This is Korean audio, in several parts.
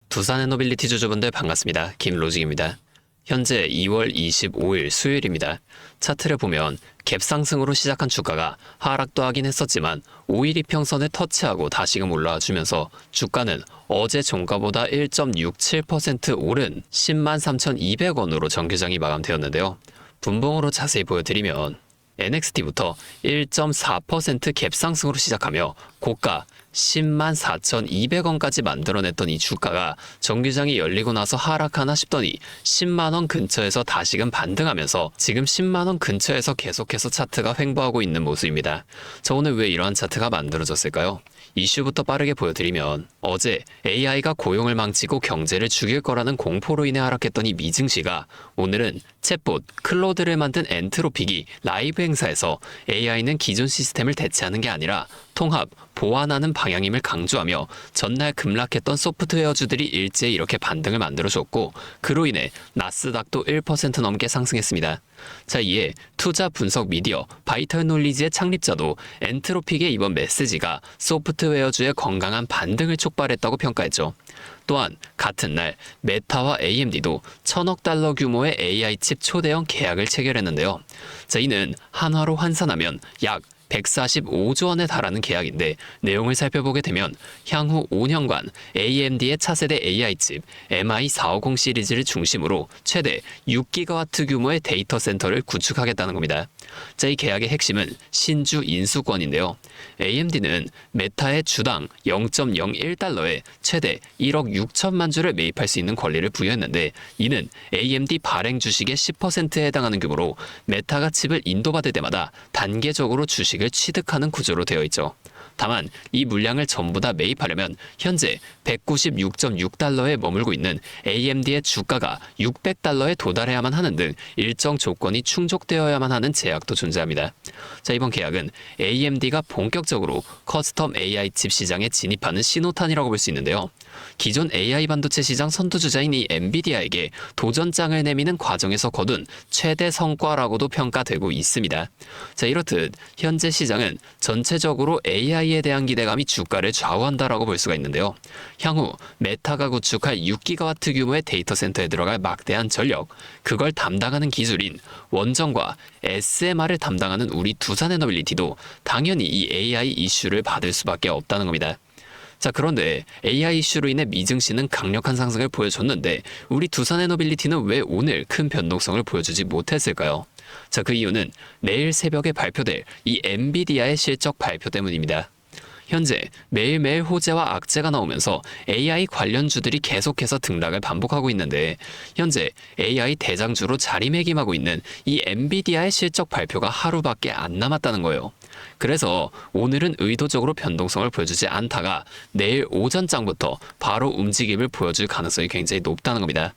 두산에너빌리티 주주분들 반갑습니다. 김로직입니다. 현재 2월 25일 수요일입니다. 차트를 보면 갭 상승으로 시작한 주가가 하락도 하긴 했었지만 5일 이평선을 터치하고 다시금 올라와 주면서 주가는 어제 종가보다 1.67% 오른 103,200원으로 정규장이 마감되었는데요. 분봉으로 자세히 보여드리면 NXT부터 1.4% 갭 상승으로 시작하며 고가 104,200원까지 만들어냈던 이 주가가 정규장이 열리고 나서 하락하나 싶더니 10만원 근처에서 다시금 반등하면서 지금 10만원 근처에서 계속해서 차트가 횡보하고 있는 모습입니다. 자, 오늘 왜 이러한 차트가 만들어졌을까요? 이슈부터 빠르게 보여드리면 어제 AI가 고용을 망치고 경제를 죽일 거라는 공포로 인해 하락했던 이 미증시가 오늘은 챗봇 클로드를 만든 엔트로픽이 라이브 행사에서 AI는 기존 시스템을 대체하는 게 아니라 통합, 보완하는 방향임을 강조하며 전날 급락했던 소프트웨어주들이 일제히 이렇게 반등을 만들어줬고 그로 인해 나스닥도 1% 넘게 상승했습니다. 자, 이에 투자 분석 미디어 바이털 놀리지의 창립자도 엔트로픽의 이번 메시지가 소프트웨어주의 건강한 반등을 촉발했다고 평가했죠. 또한 같은 날 메타와 AMD도 1,000억 달러 규모의 AI 칩 초대형 계약을 체결했는데요. 자, 이는 한화로 환산하면 약 145조 원에 달하는 계약인데 내용을 살펴보게 되면 향후 5년간 AMD의 차세대 AI칩 MI450 시리즈를 중심으로 최대 6기가와트 규모의 데이터 센터를 구축하겠다는 겁니다. 자, 이 계약의 핵심은 신주 인수권인데요. AMD는 메타의 주당 0.01달러에 최대 1억 6천만 주를 매입할 수 있는 권리를 부여했는데 이는 AMD 발행 주식의 10%에 해당하는 규모로 메타가 칩을 인도받을 때마다 단계적으로 주식을 취득하는 구조로 되어 있죠. 다만 이 물량을 전부 다 매입하려면 현재 196.6달러에 머물고 있는 AMD의 주가가 600달러에 도달해야만 하는 등 일정 조건이 충족되어야만 하는 제약도 존재합니다. 자, 이번 계약은 AMD가 본격적으로 커스텀 AI 칩 시장에 진입하는 신호탄이라고 볼 수 있는데요. 기존 AI 반도체 시장 선두주자인 이 엔비디아에게 도전장을 내미는 과정에서 거둔 최대 성과라고도 평가되고 있습니다. 자, 이렇듯 현재 시장은 전체적으로 AI에 대한 기대감이 주가를 좌우한다라고 볼 수가 있는데요. 향후 메타가 구축할 6기가와트 규모의 데이터 센터에 들어갈 막대한 전력, 그걸 담당하는 기술인 원정과 SMR을 담당하는 우리 두산에너빌리티도 당연히 이 AI 이슈를 받을 수밖에 없다는 겁니다. 자, 그런데 AI 이슈로 인해 미증시는 강력한 상승을 보여줬는데 우리 두산에너빌리티는 왜 오늘 큰 변동성을 보여주지 못했을까요? 자, 그 이유는 내일 새벽에 발표될 이 엔비디아의 실적 발표 때문입니다. 현재 매일매일 호재와 악재가 나오면서 AI 관련주들이 계속해서 등락을 반복하고 있는데 현재 AI 대장주로 자리매김하고 있는 이 엔비디아의 실적 발표가 하루밖에 안 남았다는 거예요. 그래서 오늘은 의도적으로 변동성을 보여주지 않다가 내일 오전장부터 바로 움직임을 보여줄 가능성이 굉장히 높다는 겁니다.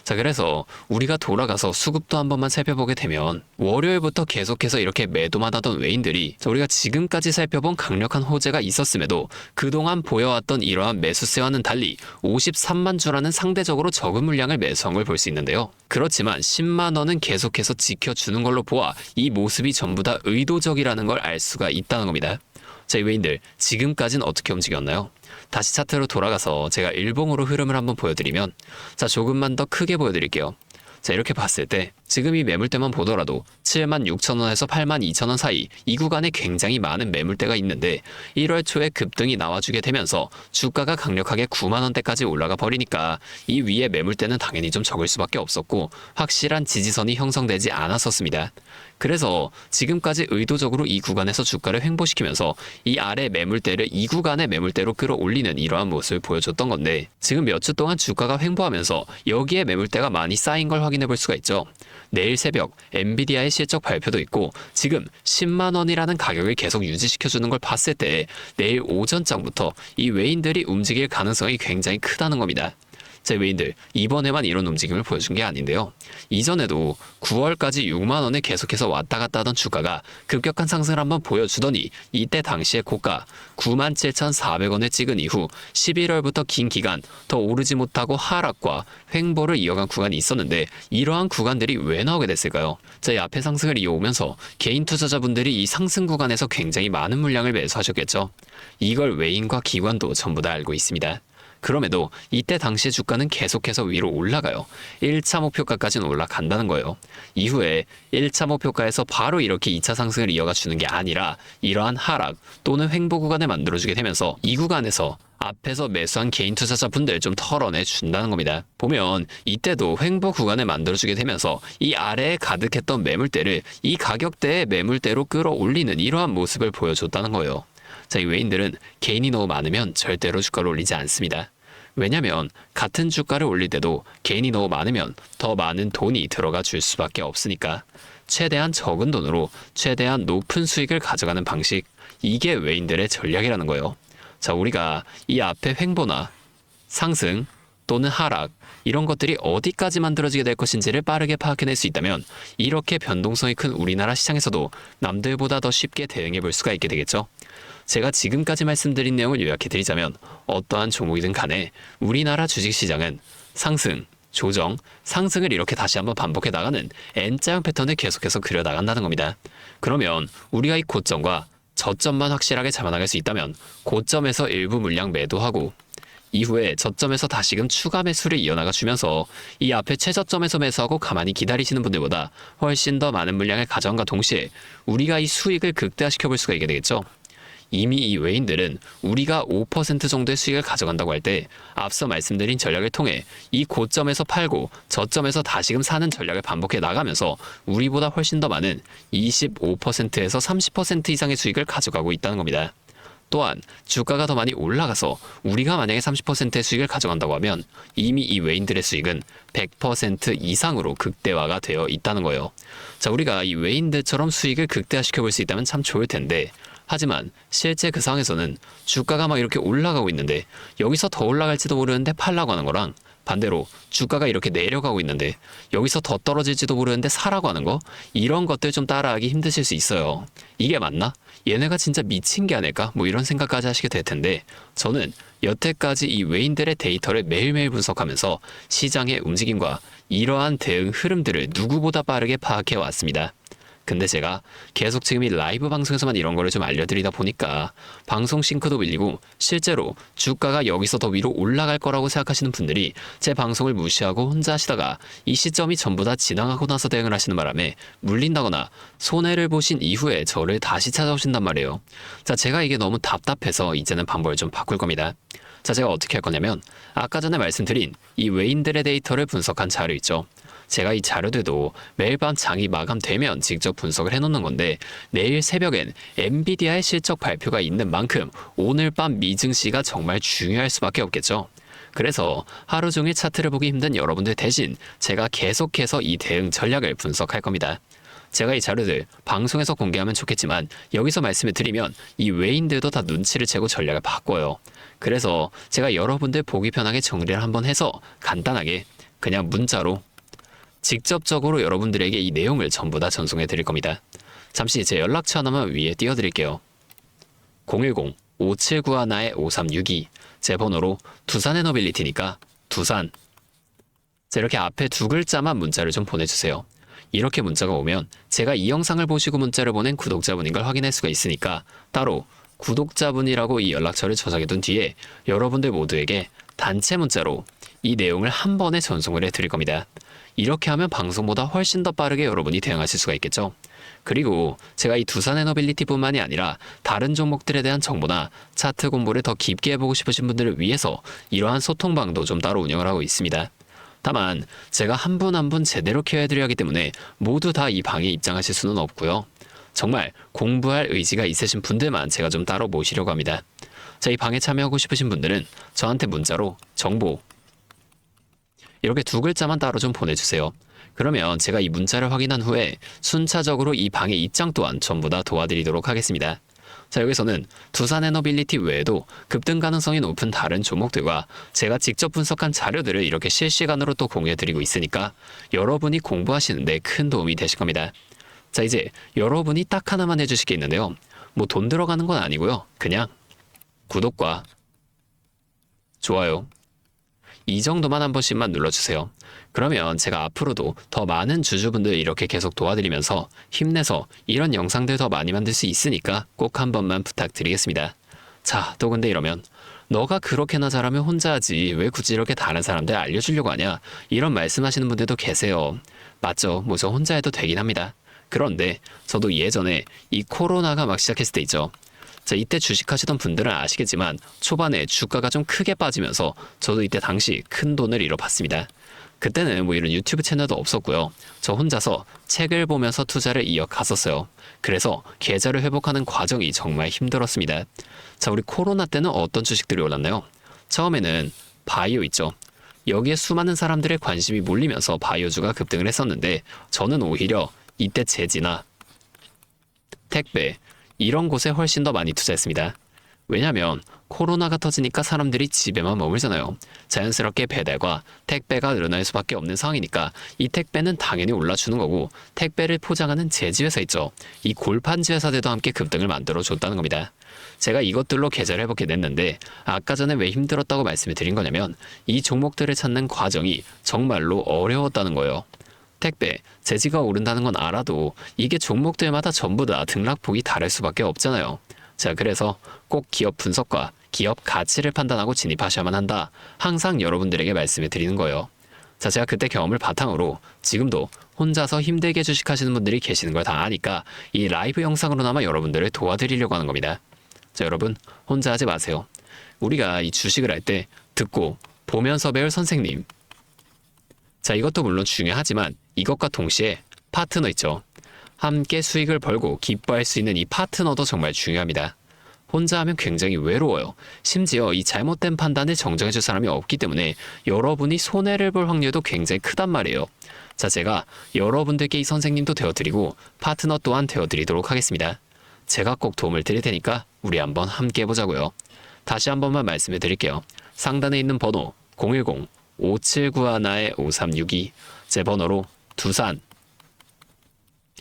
자, 그래서 우리가 돌아가서 수급도 한 번만 살펴보게 되면 월요일부터 계속해서 이렇게 매도만 하던 외인들이 우리가 지금까지 살펴본 강력한 호재가 있었음에도 그동안 보여왔던 이러한 매수세와는 달리 53만 주라는 상대적으로 적은 물량을 매수한 걸 볼 수 있는데요. 그렇지만 10만 원은 계속해서 지켜주는 걸로 보아 이 모습이 전부 다 의도적이라는 걸 알 수가 있다는 겁니다. 자, 이 외인들 지금까지는 어떻게 움직였나요? 다시 차트로 돌아가서 제가 일봉으로 흐름을 한번 보여드리면 자, 조금만 더 크게 보여드릴게요. 자, 이렇게 봤을 때 지금 이 매물대만 보더라도 76,000원에서 82,000원 사이 이 구간에 굉장히 많은 매물대가 있는데 1월 초에 급등이 나와주게 되면서 주가가 강력하게 9만원대까지 올라가 버리니까 이 위에 매물대는 당연히 좀 적을 수밖에 없었고 확실한 지지선이 형성되지 않았었습니다. 그래서 지금까지 의도적으로 이 구간에서 주가를 횡보시키면서 이 아래 매물대를 이 구간의 매물대로 끌어올리는 이러한 모습을 보여줬던 건데 지금 몇 주 동안 주가가 횡보하면서 여기에 매물대가 많이 쌓인 걸 확인해 볼 수가 있죠. 내일 새벽 엔비디아의 실적 발표도 있고 지금 10만 원이라는 가격을 계속 유지시켜주는 걸 봤을 때 내일 오전장부터 이 외인들이 움직일 가능성이 굉장히 크다는 겁니다. 자, 외인들 이번에만 이런 움직임을 보여준 게 아닌데요. 이전에도 9월까지 6만 원에 계속해서 왔다 갔다 하던 주가가 급격한 상승을 한번 보여주더니 이때 당시의 고가 97,400원을 찍은 이후 11월부터 긴 기간 더 오르지 못하고 하락과 횡보를 이어간 구간이 있었는데 이러한 구간들이 왜 나오게 됐을까요? 자, 이 앞에 상승을 이어오면서 개인 투자자분들이 이 상승 구간에서 굉장히 많은 물량을 매수하셨겠죠. 이걸 외인과 기관도 전부 다 알고 있습니다. 그럼에도 이때 당시의 주가는 계속해서 위로 올라가요. 1차 목표가까지는 올라간다는 거예요. 이후에 1차 목표가에서 바로 이렇게 2차 상승을 이어가 주는 게 아니라 이러한 하락 또는 횡보 구간을 만들어주게 되면서 이 구간에서 앞에서 매수한 개인 투자자분들 좀 털어내 준다는 겁니다. 보면 이때도 횡보 구간을 만들어주게 되면서 이 아래에 가득했던 매물대를 이 가격대의 매물대로 끌어올리는 이러한 모습을 보여줬다는 거예요. 자, 이 외인들은 개인이 너무 많으면 절대로 주가를 올리지 않습니다. 왜냐면 같은 주가를 올릴 때도 개인이 너무 많으면 더 많은 돈이 들어가 줄 수밖에 없으니까 최대한 적은 돈으로 최대한 높은 수익을 가져가는 방식, 이게 외인들의 전략이라는 거예요. 자, 우리가 이 앞에 횡보나 상승 또는 하락 이런 것들이 어디까지 만들어지게 될 것인지를 빠르게 파악해낼 수 있다면 이렇게 변동성이 큰 우리나라 시장에서도 남들보다 더 쉽게 대응해 볼 수가 있게 되겠죠. 제가 지금까지 말씀드린 내용을 요약해드리자면 어떠한 종목이든 간에 우리나라 주식시장은 상승, 조정, 상승을 이렇게 다시 한번 반복해 나가는 N자형 패턴을 계속해서 그려나간다는 겁니다. 그러면 우리가 이 고점과 저점만 확실하게 잡아나갈 수 있다면 고점에서 일부 물량 매도하고 이후에 저점에서 다시금 추가 매수를 이어나가 주면서 이 앞에 최저점에서 매수하고 가만히 기다리시는 분들보다 훨씬 더 많은 물량을 가져간과 동시에 우리가 이 수익을 극대화시켜 볼 수가 있게 되겠죠. 이미 이 외인들은 우리가 5% 정도의 수익을 가져간다고 할 때 앞서 말씀드린 전략을 통해 이 고점에서 팔고 저점에서 다시금 사는 전략을 반복해 나가면서 우리보다 훨씬 더 많은 25%에서 30% 이상의 수익을 가져가고 있다는 겁니다. 또한 주가가 더 많이 올라가서 우리가 만약에 30%의 수익을 가져간다고 하면 이미 이 외인들의 수익은 100% 이상으로 극대화가 되어 있다는 거예요. 자, 우리가 이 외인들처럼 수익을 극대화시켜 볼 수 있다면 참 좋을 텐데 하지만 실제 그 상황에서는 주가가 막 이렇게 올라가고 있는데 여기서 더 올라갈지도 모르는데 팔라고 하는 거랑 반대로 주가가 이렇게 내려가고 있는데 여기서 더 떨어질지도 모르는데 사라고 하는 거, 이런 것들 좀 따라하기 힘드실 수 있어요. 이게 맞나? 얘네가 진짜 미친 게 아닐까? 뭐 이런 생각까지 하시게 될 텐데 저는 여태까지 이 외인들의 데이터를 매일매일 분석하면서 시장의 움직임과 이러한 대응 흐름들을 누구보다 빠르게 파악해 왔습니다. 근데 제가 계속 지금 이 라이브 방송에서만 이런 거를 좀 알려드리다 보니까 방송 싱크도 밀리고 실제로 주가가 여기서 더 위로 올라갈 거라고 생각하시는 분들이 제 방송을 무시하고 혼자 하시다가 이 시점이 전부 다 지나가고 나서 대응을 하시는 바람에 물린다거나 손해를 보신 이후에 저를 다시 찾아오신단 말이에요. 자, 제가 이게 너무 답답해서 이제는 방법을 좀 바꿀 겁니다. 자, 제가 어떻게 할 거냐면 아까 전에 말씀드린 이 외인들의 데이터를 분석한 자료 있죠. 제가 이 자료들도 매일 밤 장이 마감되면 직접 분석을 해놓는 건데 내일 새벽엔 엔비디아의 실적 발표가 있는 만큼 오늘 밤 미증시가 정말 중요할 수밖에 없겠죠. 그래서 하루 종일 차트를 보기 힘든 여러분들 대신 제가 계속해서 이 대응 전략을 분석할 겁니다. 제가 이 자료들 방송에서 공개하면 좋겠지만 여기서 말씀을 드리면 이 외인들도 다 눈치를 채고 전략을 바꿔요. 그래서 제가 여러분들 보기 편하게 정리를 한번 해서 간단하게 그냥 문자로 직접적으로 여러분들에게 이 내용을 전부 다 전송해 드릴 겁니다. 잠시 제 연락처 하나만 위에 띄워드릴게요. 010-5791-5362 제 번호로 두산에너빌리티니까 두산. 자, 이렇게 앞에 두 글자만 문자를 좀 보내주세요. 이렇게 문자가 오면 제가 이 영상을 보시고 문자를 보낸 구독자분인 걸 확인할 수가 있으니까 따로 구독자분이라고 이 연락처를 저장해둔 뒤에 여러분들 모두에게 단체 문자로 이 내용을 한 번에 전송을 해드릴 겁니다. 이렇게 하면 방송보다 훨씬 더 빠르게 여러분이 대응하실 수가 있겠죠. 그리고 제가 이 두산에너빌리티뿐만이 아니라 다른 종목들에 대한 정보나 차트 공부를 더 깊게 해보고 싶으신 분들을 위해서 이러한 소통방도 좀 따로 운영을 하고 있습니다. 다만 제가 한 분 한 분 제대로 케어해드려야 하기 때문에 모두 다 이 방에 입장하실 수는 없고요. 정말 공부할 의지가 있으신 분들만 제가 좀 따로 모시려고 합니다. 자, 이 방에 참여하고 싶으신 분들은 저한테 문자로 정보 이렇게 두 글자만 따로 좀 보내주세요. 그러면 제가 이 문자를 확인한 후에 순차적으로 이 방의 입장 또한 전부 다 도와드리도록 하겠습니다. 자, 여기서는 두산에너빌리티 외에도 급등 가능성이 높은 다른 종목들과 제가 직접 분석한 자료들을 이렇게 실시간으로 또 공유해드리고 있으니까 여러분이 공부하시는데 큰 도움이 되실 겁니다. 자, 이제 여러분이 딱 하나만 해주실 게 있는데요. 뭐 돈 들어가는 건 아니고요. 그냥 구독과 좋아요 이 정도만 한 번씩만 눌러주세요. 그러면 제가 앞으로도 더 많은 주주분들 이렇게 계속 도와드리면서 힘내서 이런 영상들 더 많이 만들 수 있으니까 꼭 한 번만 부탁드리겠습니다. 자, 또 근데 이러면 너가 그렇게나 잘하면 혼자 하지 왜 굳이 이렇게 다른 사람들 알려주려고 하냐 이런 말씀하시는 분들도 계세요. 맞죠. 뭐 저 혼자 해도 되긴 합니다. 그런데 저도 예전에 이 코로나가 막 시작했을 때 있죠. 자, 이때 주식하시던 분들은 아시겠지만 초반에 주가가 좀 크게 빠지면서 저도 이때 당시 큰 돈을 잃어봤습니다. 그때는 뭐 이런 유튜브 채널도 없었고요. 저 혼자서 책을 보면서 투자를 이어갔었어요. 그래서 계좌를 회복하는 과정이 정말 힘들었습니다. 자, 우리 코로나 때는 어떤 주식들이 올랐나요? 처음에는 바이오 있죠. 여기에 수많은 사람들의 관심이 몰리면서 바이오주가 급등을 했었는데 저는 오히려 이때 제지나 택배 이런 곳에 훨씬 더 많이 투자했습니다. 왜냐하면 코로나가 터지니까 사람들이 집에만 머물잖아요. 자연스럽게 배달과 택배가 늘어날 수밖에 없는 상황이니까 이 택배는 당연히 올라주는 거고 택배를 포장하는 제지회사 있죠. 이 골판지 회사들도 함께 급등을 만들어줬다는 겁니다. 제가 이것들로 계좌를 회복해 냈는데 아까 전에 왜 힘들었다고 말씀을 드린 거냐면 이 종목들을 찾는 과정이 정말로 어려웠다는 거예요. 택배, 제지가 오른다는 건 알아도 이게 종목들마다 전부 다 등락폭이 다를 수밖에 없잖아요. 자, 그래서 꼭 기업 분석과 기업 가치를 판단하고 진입하셔야만 한다. 항상 여러분들에게 말씀을 드리는 거예요. 자, 제가 그때 경험을 바탕으로 지금도 혼자서 힘들게 주식하시는 분들이 계시는 걸 다 아니까 이 라이브 영상으로나마 여러분들을 도와드리려고 하는 겁니다. 자, 여러분 혼자 하지 마세요. 우리가 이 주식을 할 때 듣고 보면서 배울 선생님. 자, 이것도 물론 중요하지만 이것과 동시에 파트너 있죠. 함께 수익을 벌고 기뻐할 수 있는 이 파트너도 정말 중요합니다. 혼자 하면 굉장히 외로워요. 심지어 이 잘못된 판단을 정정해줄 사람이 없기 때문에 여러분이 손해를 볼 확률도 굉장히 크단 말이에요. 자, 제가 여러분들께 이 선생님도 되어드리고 파트너 또한 되어드리도록 하겠습니다. 제가 꼭 도움을 드릴 테니까 우리 한번 함께 해보자고요. 다시 한 번만 말씀해 드릴게요. 상단에 있는 번호 010-5791-5362 제 번호로 두산.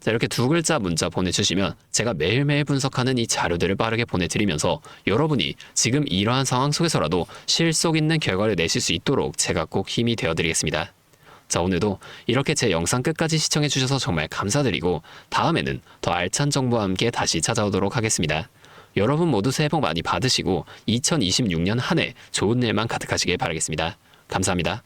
자, 이렇게 두 글자 문자 보내주시면 제가 매일매일 분석하는 이 자료들을 빠르게 보내드리면서 여러분이 지금 이러한 상황 속에서라도 실속 있는 결과를 내실 수 있도록 제가 꼭 힘이 되어드리겠습니다. 자, 오늘도 이렇게 제 영상 끝까지 시청해주셔서 정말 감사드리고 다음에는 더 알찬 정보와 함께 다시 찾아오도록 하겠습니다. 여러분 모두 새해 복 많이 받으시고 2026년 한 해 좋은 일만 가득하시길 바라겠습니다. 감사합니다.